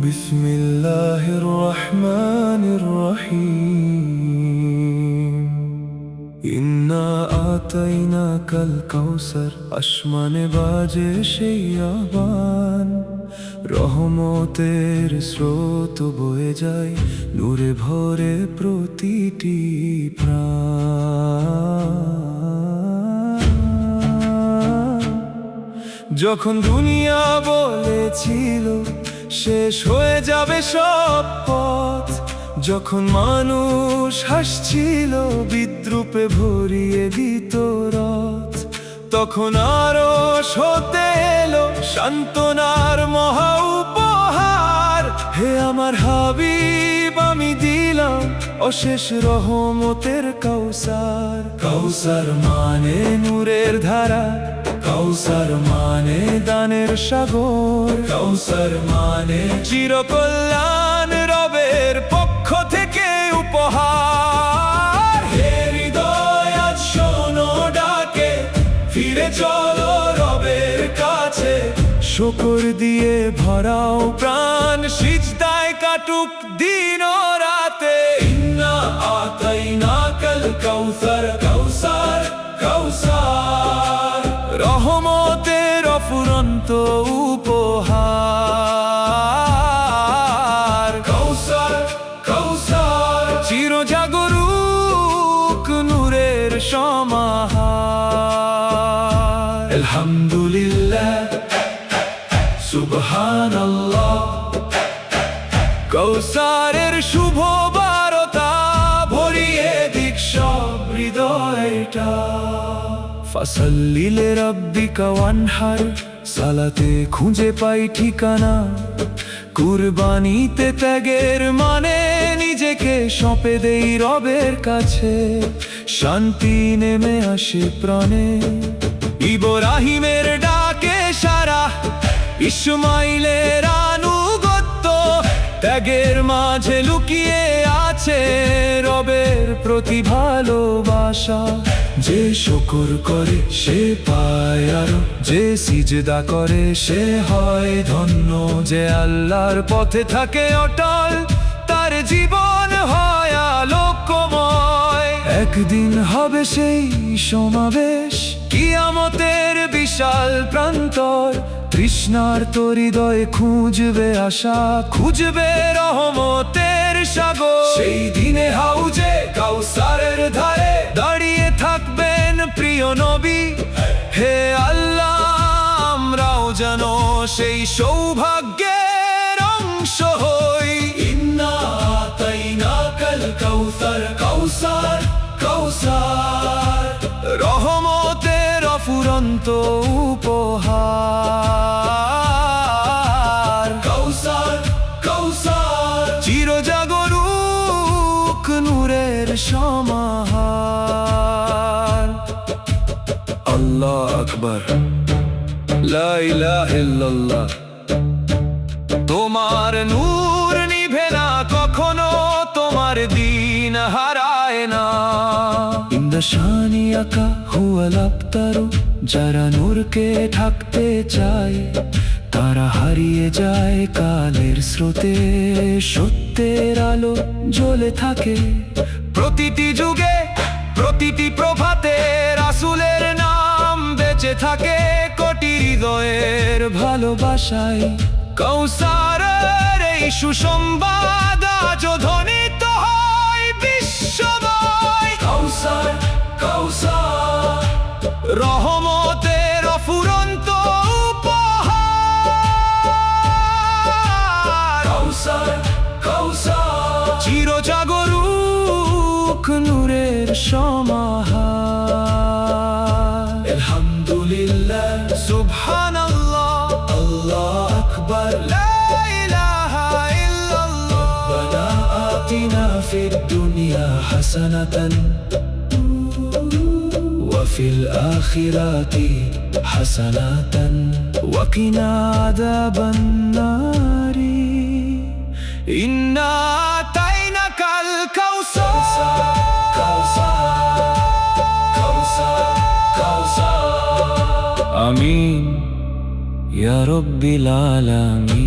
بسم الله الرحمن الرحيم إنا أعطيناك الكوثر আসমানে বাজে সেই আহ্বান রহমতের স্রোত বয়ে যায় নূরে ভরে প্রতিটি প্রাণ যখন দুনিয়া বলেছিল শেষ হয়ে যাবে সব পথ, যখন মানুষ হাসছিল বিদ্রুপে ভরিয়ে দিত রথ, তখন আরো হতে এলো সান্ত্বনার মহা উপহার। হে আমার হাবিব, আমি দিলাম অশেষ রহমতের কাউসার। কাউসার মানে নূরের ধারা, কাউসার মানে দানের সাগর, কাউসার মানে চিরকল্যাণ রবের পক্ষ থেকে উপহার। হে হৃদয় আজ শোনো ডাকে, ফিরে চলো রবের কাছে, শুকর দিয়ে ভরাও প্রাণ, সিজদায় কাটুক দিন ও রাতে। ইন্না আতাইনাকাল কাউসার, কাউসার কাউসার রহমতের অফুরন্ত উপহার। কাউসার কাউসার চিরজাগরুক নূরের সমাহার। আলহামদুলিল্লাহ সুবহানাল্লাহ, কাউসারের শুভ বারতা ভরিয়ে দিক সব হৃদয়টা। ফাসাল্লি লিরাব্বিকা ওয়ানহার, সালাতে খুঁজে পাই ঠিকানা। কুরবানিতে ত্যাগের মানে নিজেকে সঁপে দেই রবের কাছে, শান্তি নেমে আসে প্রাণে। ইব্রাহিমের ডাকে সারা, ইসমাইলের আনুগত্য, ত্যাগের মাঝে লুকিয়ে আছে রবের প্রতি ভালোবাসা। যে শুকর করে সে পায় আরো, যে সিজদা করে সে হয় ধন্য, যে আল্লাহর পথে থাকে অটল তার জীবন হয় আলোকময়। একদিন হবে সেই সমাবেশ, কিয়ামতের বিশাল প্রান্তর, তৃষ্ণার্ত হৃদয়ে খুঁজবে আশা, খুঁজবে রহমতের সাগর। সেই দিনে হাউজে কাউসারের ধারে দাঁড়িয়ে থাকবেন প্রিয় নবী। হে আল্লাহ, আমরাও যেন সেই সৌভাগ্যের অংশ হই। ইন্না আতাইনাকাল কাউসার, কাউসার কাউসার রহমতের অফুরন্ত উপহার। কাউসার কাউসার চিরজাগরুক নূরের সমাহার। আল্লাহ আকবার, লা ইলাহা ইল্লাল্লাহ। তোমার নূর নিভে না কখনো, তোমার দিন হারায় না। ইন্দা শানিয়াকা হুয়াল আবতারু, যারা নূরকে ঢাকতে চায় তারা হারিয়ে যায় কালের স্রোতে। সত্যের আলো জ্বলে থাকে প্রতিটি যুগে, প্রতিটি প্রভাতে রাসূলের নাম বেঁচে থাকে কোটি হৃদয়ের ভালোবাসায়। কাউসারের এই সুসংবাদ আজ ধ্বনিত হয় বিশ্বময়। কাউসার কাউসার রহমতের অফুরন্ত উপহার। কাউসার কাউসার চিরজাগরুক নূরের সমাহার। আলহামদুলিল্লাহ সুবহানাল্লাহ, আল্লাহ আকবার, লা ইলাহা ইল্লাল্লাহ। রব্বানা আতিনা ফিদ দুনিয়া হাসানাতান ওয়া ফিল আখিরাতি হাসানাতান ওয়া কিনা আযাবান নারি। ইন্না আতাইনাকাল কাউসার, কাউসার কাউসার কাউসার। আমিন ইয়া রাব্বিল আলামিন।